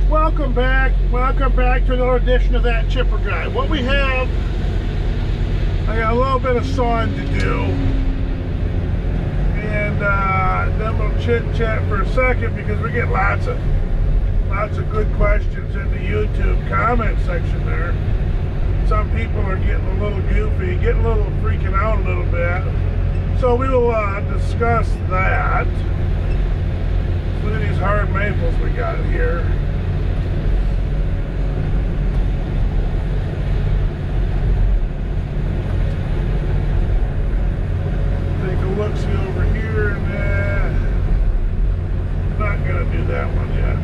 Welcome back to another edition of That Chipper Guy. What we have, I got a little bit of sawing to do, and then we'll chit chat for a second because we get lots of good questions in the YouTube comment section there. Some people are getting a little goofy, getting a little freaking out a little bit, so we will discuss that. Look at these hard maples we got here. Look-see over here, and not gonna do that one yet.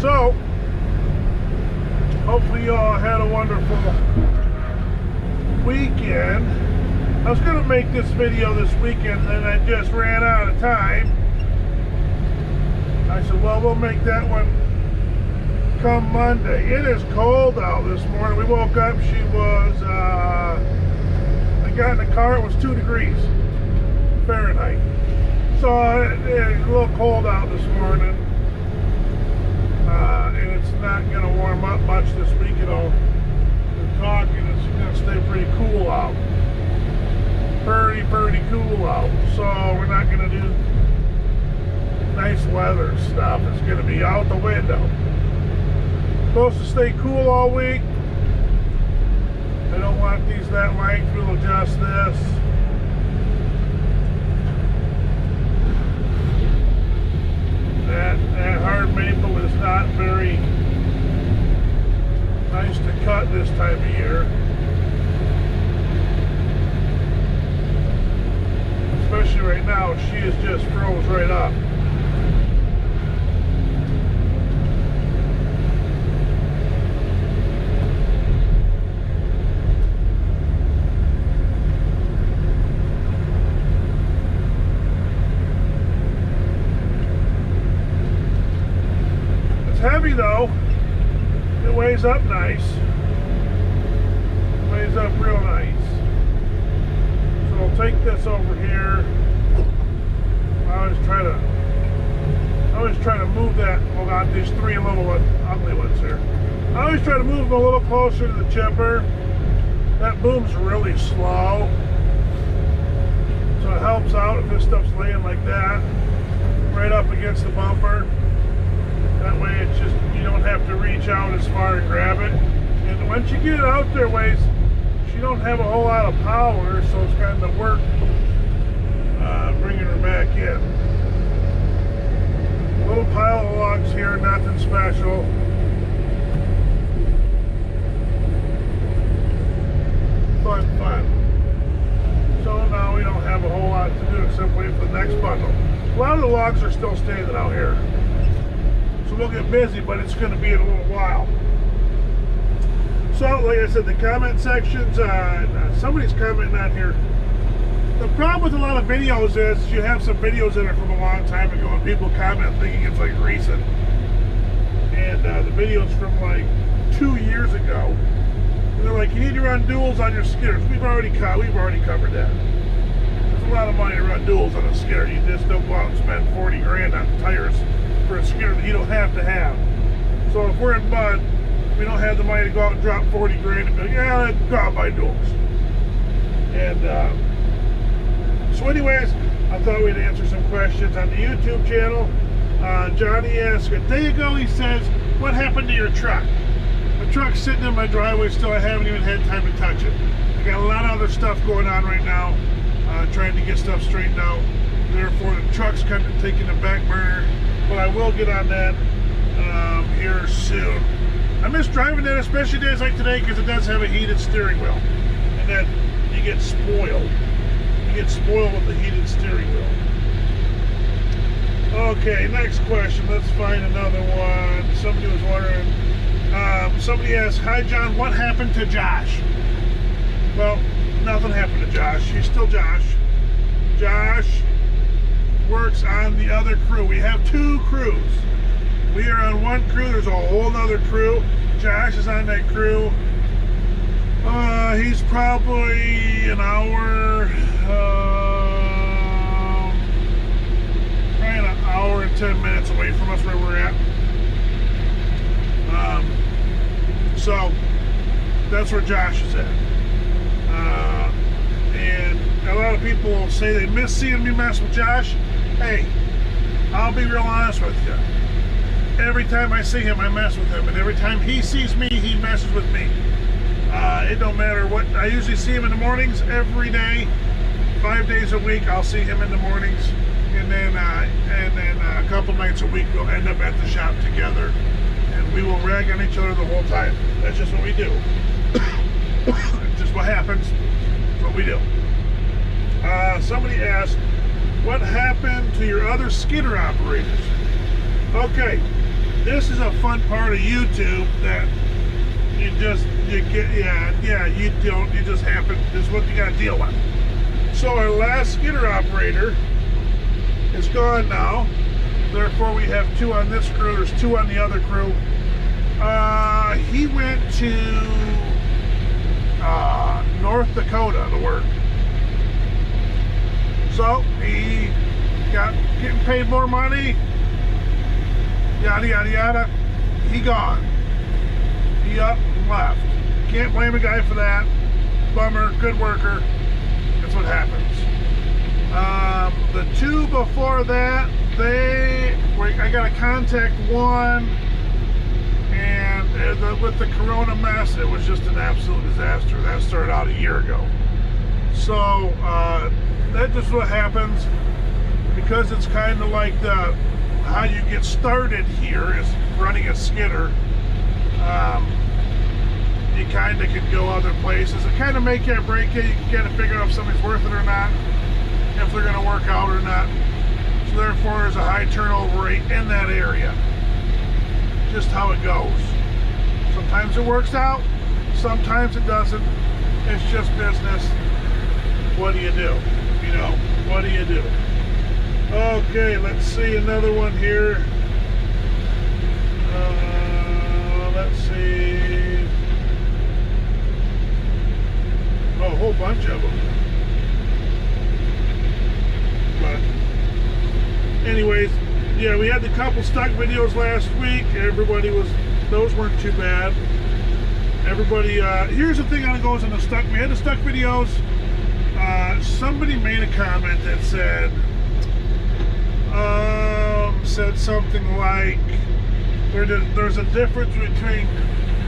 So hopefully you all had a wonderful weekend. I was gonna make this video this weekend and I just ran out of time. I said, well, we'll make that one come Monday. It is cold out this morning. We woke up, I got in the car, it was 2 degrees Fahrenheit. So it's a little cold out this morning, and it's not going to warm up much this week at all. We're talking, it's going to stay pretty cool out. Pretty cool out. So we're not going to do nice weather stuff. It's going to be out the window. Supposed to stay cool all week. I don't want these that length. We'll adjust this. That hard maple is not very nice to cut this time of year. Especially right now, she is just froze right up. Heavy though, it weighs up nice. Weighs up real nice. So I'll take this over here. I always try to move that. Hold on, these 3 little ugly ones here. I always try to move them a little closer to the chipper. That boom's really slow, so it helps out if this stuff's laying like that, right up against the bumper. That way it's just, you don't have to reach out as far and grab it. And once you get it out there ways, she don't have a whole lot of power, so it's kind of work bringing her back in. Little pile of logs here, nothing special. Fun. So now we don't have a whole lot to do except wait for the next bundle. A lot of the logs are still standing out here. So we'll get busy, but it's going to be in a little while. So, like I said, the comment sections, somebody's commenting on here. The problem with a lot of videos is you have some videos in it from a long time ago, and people comment thinking it's like recent. And the video's from like 2 years ago. And they're like, you need to run duals on your skidders. We've already covered that. It's a lot of money to run duals on a skidder. You just don't go out and spend 40 grand on tires for a skidder that you don't have to have. So if we're in mud, we don't have the money to go out and drop 40 grand and be like, yeah, let's go out and buy duals. And so anyways, I thought we'd answer some questions on the YouTube channel. Johnny asked, a day ago he says, what happened to your truck? My truck's sitting in my driveway still. I haven't even had time to touch it. I got a lot of other stuff going on right now, trying to get stuff straightened out. Therefore, the truck's kind of taking the back burner. But I will get on that here soon. I miss driving that, especially days like today, because it does have a heated steering wheel. And then you get spoiled. You get spoiled with the heated steering wheel. Okay, next question. Let's find another one. Somebody was wondering. Somebody asked, hi John, what happened to Josh? Well, nothing happened to Josh. He's still Josh. Josh works on the other crew. We have 2 crews. We are on one crew. There's a whole other crew. Josh is on that crew. He's probably an hour, probably an hour and 10 minutes away from us where we're at. That's where Josh is at. And a lot of people say they miss seeing me mess with Josh. Hey, I'll be real honest with you. Every time I see him, I mess with him. And every time he sees me, he messes with me. It don't matter what. I usually see him in the mornings every day. 5 days a week, I'll see him in the mornings. And then a couple nights a week, we'll end up at the shop together. And we will rag on each other the whole time. That's just what we do. It's just what happens. It's what we do. Somebody asked, what happened to your other skidder operators? Okay, this is a fun part of YouTube that you just happen. This is what you got to deal with. So our last skidder operator is gone now. Therefore, we have 2 on this crew. There's 2 on the other crew. He went to North Dakota to work. So he getting paid more money. Yada yada yada. He gone. He up and left. Can't blame a guy for that. Bummer. Good worker. That's what happens. The 2 before that, I got to contact one, and with the Corona mess, it was just an absolute disaster. That started out a year ago. So that's just what happens, because it's kind of like how you get started here is running a skidder. You kind of can go other places. It kind of make you or break you. You can kind of figure out if somebody's worth it or not, if they're going to work out or not. So therefore, there's a high turnover rate in that area. Just how it goes. Sometimes it works out. Sometimes it doesn't. It's just business. What do you do? You know, what do you do? Okay, let's see another one here. Let's see. Oh, a whole bunch of them. But anyways, yeah, we had the couple stuck videos last week. Those weren't too bad. Everybody, here's the thing that goes on the stuck. We had the stuck videos. Somebody made a comment that said something like there's a difference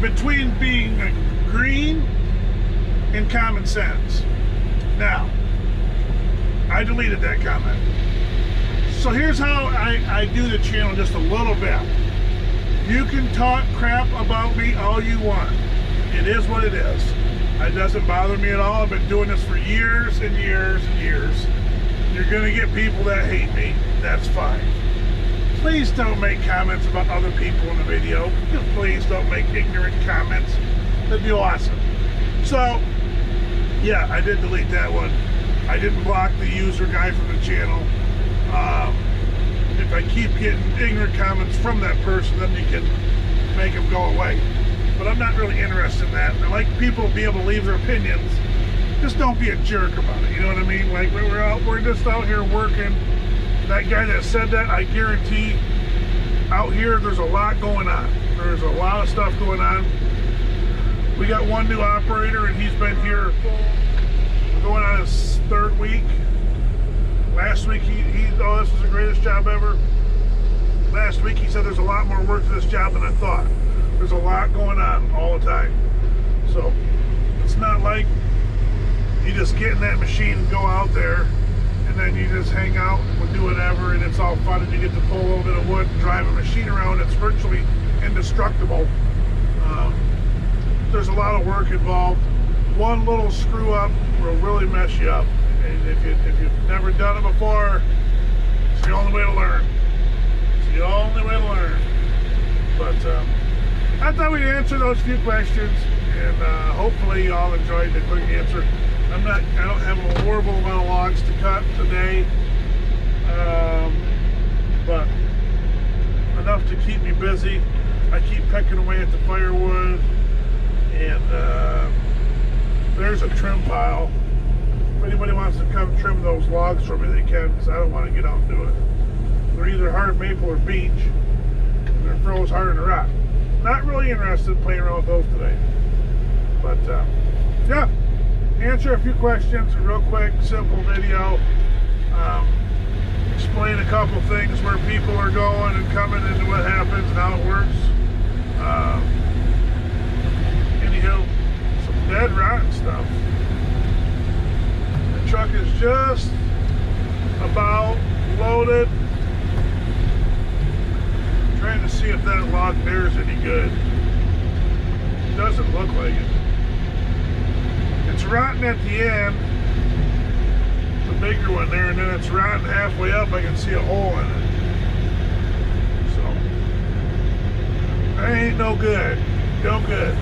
between being green and common sense. Now, I deleted that comment. So here's how I do the channel just a little bit. You can talk crap about me all you want. It is what it is. It doesn't bother me at all. I've been doing this for years and years and years. You're gonna get people that hate me. That's fine. Please don't make comments about other people in the video. Please don't make ignorant comments. That'd be awesome. So, yeah, I did delete that one. I didn't block the user guy from the channel. If I keep getting ignorant comments from that person, then you can make them go away. But I'm not really interested in that. I like people to be able to leave their opinions. Just don't be a jerk about it. You know what I mean? Like, we're just out here working. That guy that said that, I guarantee out here there's a lot going on. There's a lot of stuff going on. We got one new operator, and he's been here going on his 3rd week. Last week he oh, this was the greatest job ever. Last week he said there's a lot more work to this job than I thought. There's a lot going on all the time. So it's not like you just get in that machine and go out there and then you just hang out and do whatever, and it's all fun, and you get to pull a little bit of wood and drive a machine around. It's virtually indestructible. There's a lot of work involved. One little screw up will really mess you up. And if you've never done it before, it's the only way to learn. It's the only way to learn. But I thought we'd answer those few questions, and hopefully you all enjoyed the quick answer. I don't have a horrible amount of logs to cut today, but enough to keep me busy. I keep pecking away at the firewood, and there's a trim pile. If anybody wants to come trim those logs for me, they can, because I don't want to get out and do it. They're either hard maple or beech, and they're froze harder than rock. Not really interested in playing around with those today. But yeah, answer a few questions, a real quick, simple video. Explain a couple things where people are going and coming and what happens and how it works. Anyhow, some dead rotten stuff. The truck is just about loaded. I'm trying to see if that log there is any good. It doesn't look like it. It's rotten at the end, the bigger one there, and then it's rotten halfway up. I can see a hole in it. So that ain't no good. No good.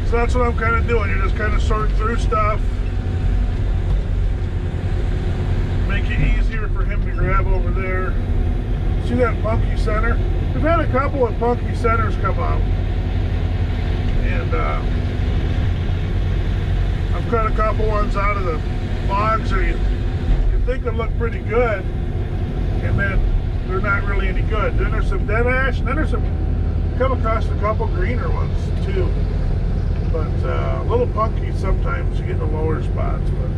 So that's what I'm kind of doing. You're just kind of sorting through stuff. Make it easier for him to grab over there. See that punky center? We've had a couple of punky centers come out. And I've cut a couple ones out of the logs that you think they look pretty good, and then they're not really any good. Then there's some dead ash, and then there's some, come across a couple greener ones too. But a little punky sometimes you get in the lower spots, but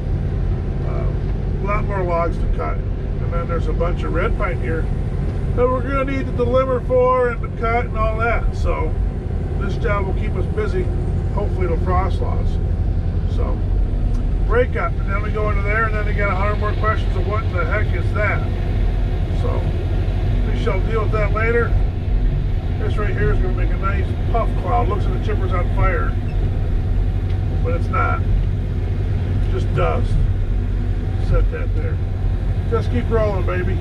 a lot more logs to cut. And then there's a bunch of red pine here that we're gonna need to deliver for and to cut and all that. So this job will keep us busy. Hopefully it'll frost loss. So break up, and then we go into there, and then they got 100 more questions of what the heck is that. So we shall deal with that later. This right here is going to make a nice puff cloud. Looks like the chipper's on fire, but it's not. Just dust. Set that there. Just keep rolling, baby.